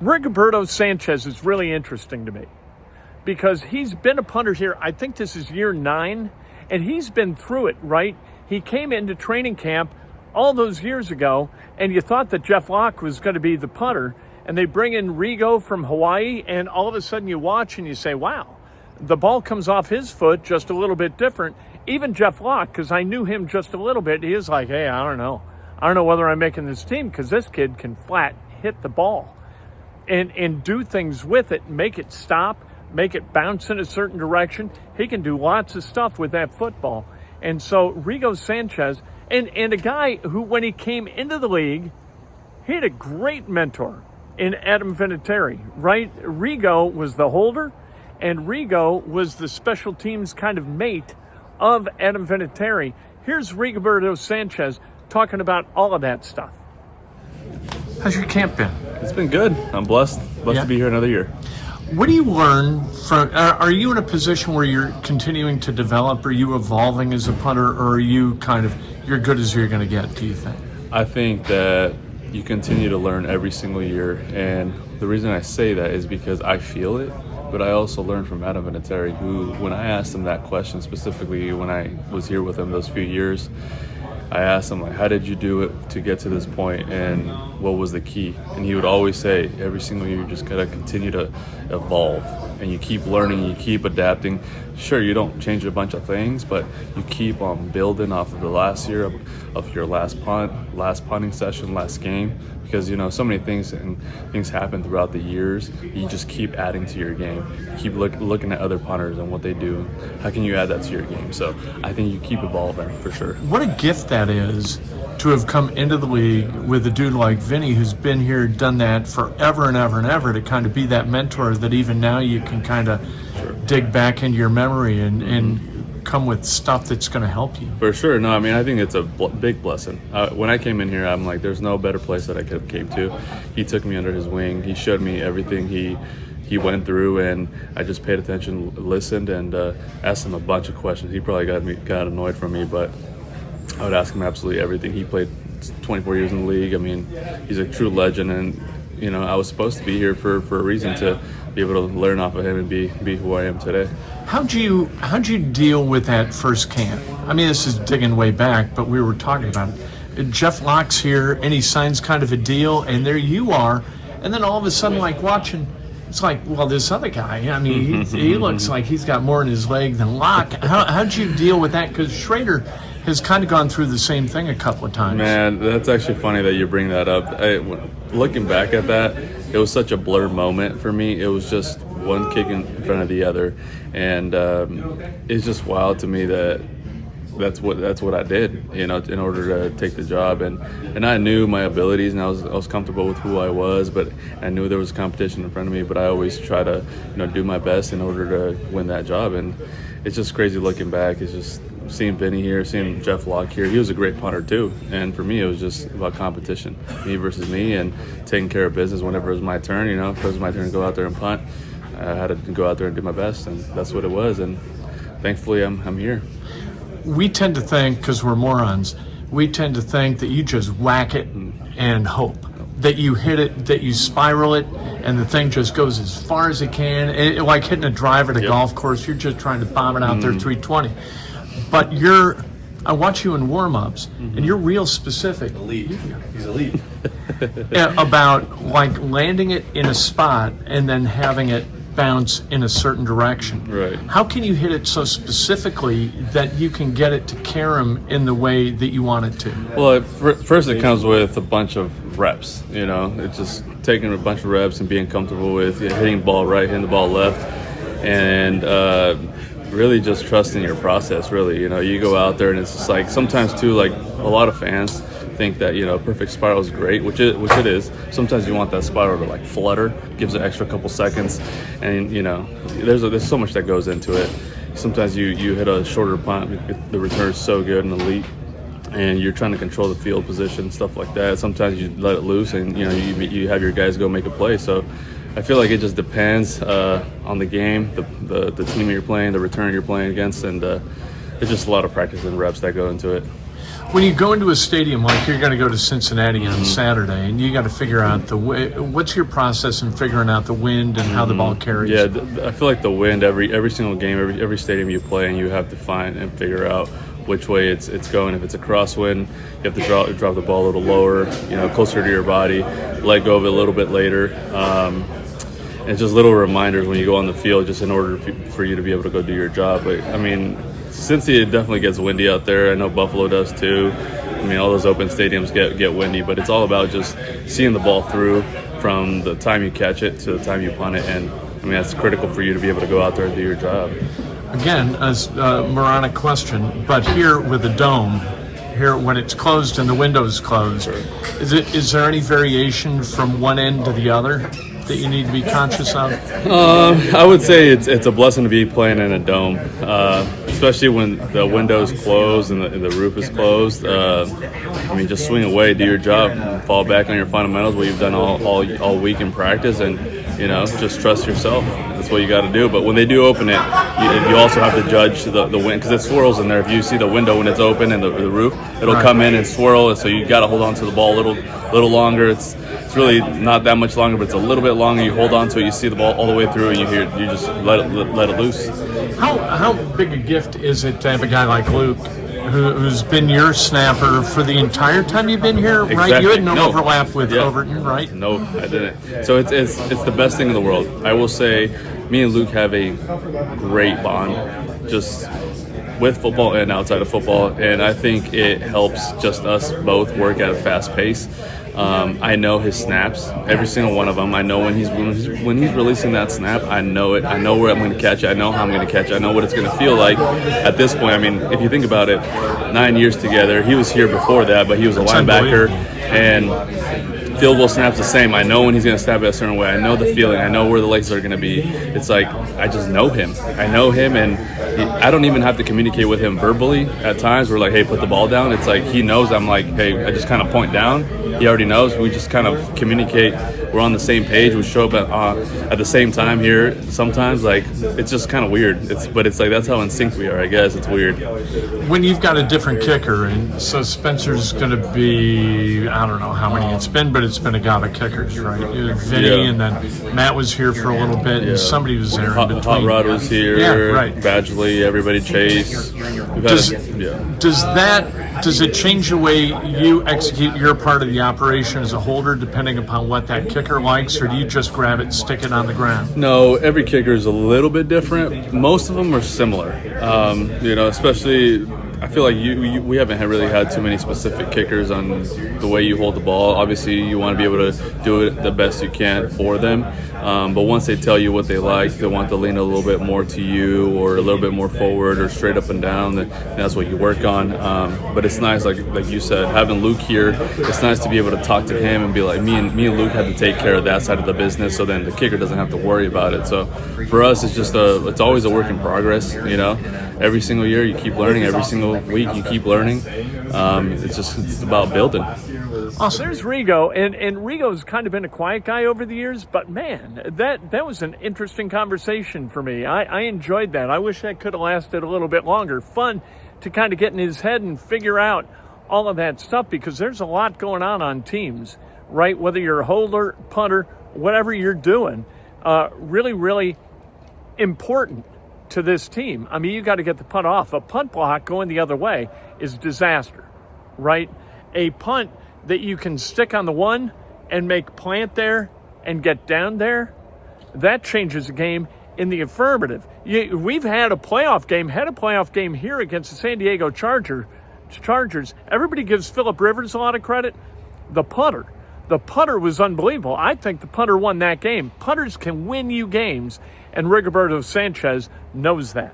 Rigoberto Sanchez is really interesting to me because he's been a punter here. I think this is year 9, and he's been through it, right? He came into training camp all those years ago, and you thought that Jeff Locke was going to be the punter, and they bring in Rigo from Hawaii, and all of a sudden you watch and you say, wow, the ball comes off his foot just a little bit different. Even Jeff Locke, because I knew him just a little bit, he was like, hey, I don't know whether I'm making this team because this kid can flat hit the ball and do things with it, make it stop, make it bounce in a certain direction. He can do lots of stuff with that football. And so Rigo Sanchez, and a guy who, when he came into the league, he had a great mentor in Adam Vinatieri, right? Rigo was the holder, and Rigo was the special teams kind of mate of Adam Vinatieri. Here's Rigoberto Sanchez talking about all of that stuff. How's your camp been? It's been good. I'm blessed to be here another year. What do you learn from, are you in a position where you're continuing to develop? Are you evolving as a punter, or are you kind of, you're good as you're going to get, do you think? I think that you continue to learn every single year, and the reason I say that is because I feel it, but I also learned from Adam Vinatieri, who, when I asked him that question specifically when I was here with him those few years, I asked him, like, how did you do it to get to this point, and what was the key? And he would always say, every single year you just gotta continue to evolve, and you keep learning, you keep adapting. Sure, you don't change a bunch of things, but you keep on building off of the last year of your last punt, last punting session, last game, because so many things happen throughout the years. You just keep adding to your game. You keep looking at other punters and what they do. How can you add that to your game? So I think you keep evolving for sure. What a gift that is to have come into the league with a dude like Vinny, who's been here, done that forever and ever and ever, to kind of be that mentor that even now you can kind of dig back into your memory and come with stuff that's going to help you. For sure. No, I mean, I think it's a big blessing. When I came in here, I'm like, there's no better place that I could have came to. He took me under his wing. He showed me everything he went through, and I just paid attention, listened, and asked him a bunch of questions. He probably got annoyed from me, but I would ask him absolutely everything. He played 24 years in the league. I mean, he's a true legend, and I was supposed to be here for a reason, to be able to learn off of him and be who I am today. How'd you deal with that first camp? I mean, this is digging way back, but we were talking about it. Jeff Locke's here, and he signs kind of a deal, and there you are, and then all of a sudden, like, watching, it's like, well, this other guy, I mean, he looks like he's got more in his leg than Locke. How'd you deal with that? Because Schrader has kind of gone through the same thing a couple of times. Man, that's actually funny that you bring that up. Looking back at that, it was such a blur moment for me. It was just one kick in front of the other, and it's just wild to me that that's what I did, in order to take the job, and I knew my abilities, and I was comfortable with who I was, but I knew there was competition in front of me. But I always try to do my best in order to win that job, and it's just crazy looking back. It's just seeing Vinny here, seeing Jeff Locke here. He was a great punter too, and for me it was just about competition, me versus me, and taking care of business whenever it was my turn. If it was my turn to go out there and punt, I had to go out there and do my best, and that's what it was. And thankfully I'm here. We tend to think, because we're morons, we tend to think that you just whack it and hope that you hit it, that you spiral it, and the thing just goes as far as it can. Like hitting a drive at a golf course, you're just trying to bomb it out there 320. But I watch you in warm-ups, and you're real specific. Elite. He's elite. About like landing it in a spot and then having it bounce in a certain direction. Right. How can you hit it so specifically that you can get it to carom in the way that you want it to? Well, first it comes with a bunch of reps. It's just taking a bunch of reps and being comfortable with hitting the ball right, hitting the ball left, and really just trusting your process. Really, you go out there, and it's just like, sometimes too, like a lot of fans think that perfect spiral is great, which it is. Sometimes you want that spiral to like flutter, gives an extra couple seconds, and there's so much that goes into it. Sometimes you hit a shorter punt, the return is so good and elite, and you're trying to control the field position, stuff like that. Sometimes you let it loose, and you have your guys go make a play. So I feel like it just depends on the game, the team you're playing, the return you're playing against, and it's just a lot of practice and reps that go into it. When you go into a stadium, like you're going to go to Cincinnati on Saturday, and you got to figure out what's your process in figuring out the wind and how the ball carries? Yeah, I feel like the wind every single game, every stadium you play in, you have to find and figure out which way it's going. If it's a crosswind, you have to drop the ball a little lower, closer to your body, let go of it a little bit later. And just little reminders when you go on the field, just in order for you to be able to go do your job. But I mean, Cincy, it definitely gets windy out there. I know Buffalo does too. I mean, all those open stadiums get windy, but it's all about just seeing the ball through from the time you catch it to the time you punt it. And I mean, that's critical for you to be able to go out there and do your job. Again, a moronic question, but here with the dome, here when it's closed and the window's closed, is there any variation from one end to the other that you need to be conscious of? I would say it's a blessing to be playing in a dome, especially when the window's closed and the roof is closed. I mean, just swing away, do your job, fall back on your fundamentals, what you've done all week in practice, and just trust yourself. That's what you got to do. But when they do open it, you also have to judge the wind, because it swirls in there. If you see the window when it's open and the roof, it'll come in and swirl. So you got to hold on to the ball a little longer. It's really not that much longer, but it's a little bit longer. You hold on to it, you see the ball all the way through, and you just let it loose. How big a gift is it to have a guy like Luke, who's been your snapper for the entire time you've been here, right? Exactly. You had no overlap with Overton, right? No, I didn't. So it's the best thing in the world. I will say, me and Luke have a great bond, just with football and outside of football, and I think it helps just us both work at a fast pace. I know his snaps, every single one of them. I know when he's releasing that snap. I know it. I know where I'm going to catch it. I know how I'm going to catch it. I know what it's going to feel like at this point. I mean, if you think about it, 9 years together. He was here before that, but he was a linebacker, and field goal snaps the same. I know when he's going to snap it a certain way. I know the feeling. I know where the legs are going to be. It's like I just know him. I know him, and I don't even have to communicate with him verbally. At times, we're like, "Hey, put the ball down." It's like he knows. I'm like, "Hey," I just kind of point down. He already knows. We just kind of communicate. We're on the same page. We show up at the same time here. Sometimes, like, it's just kind of weird. But it's like that's how in sync we are. I guess it's weird. When you've got a different kicker, and so Spencer's going to be, I don't know how many it's been, but it's been a god of kickers, right? Vinny, and then Matt was here for a little bit, and somebody was there in between. Hot Rod was here. Yeah, right. Badgley, everybody, Chase. Does it change the way you execute your part of the operation as a holder, depending upon what that kicker likes, or do you just grab it and stick it on the ground? No, every kicker is a little bit different. Most of them are similar. Especially, I feel like we haven't really had too many specific kickers on the way you hold the ball. Obviously, you want to be able to do it the best you can for them. But once they tell you what they like, they want to lean a little bit more to you, or a little bit more forward, or straight up and down. Then that's what you work on. But it's nice, like you said, having Luke here. It's nice to be able to talk to him and be like, me and Luke had to take care of that side of the business, so then the kicker doesn't have to worry about it. So for us, it's just it's always a work in progress. Every single year you keep learning. Every single week you keep learning. It's about building. Awesome. There's Rigo, and Rigo's kind of been a quiet guy over the years, but man, that was an interesting conversation for me. I enjoyed that. I wish that could have lasted a little bit longer. Fun to kind of get in his head and figure out all of that stuff, because there's a lot going on teams, right? Whether you're a holder, punter, whatever you're doing, really, really important to this team. I mean, you got to get the punt off. A punt block going the other way is disaster, right? A punt that you can stick on the one and make plant there and get down there, that changes the game in the affirmative. We've had a playoff game here against the San Diego Chargers. Everybody gives Phillip Rivers a lot of credit. The punter was unbelievable. I think the punter won that game. Punters can win you games, and Rigoberto Sanchez knows that.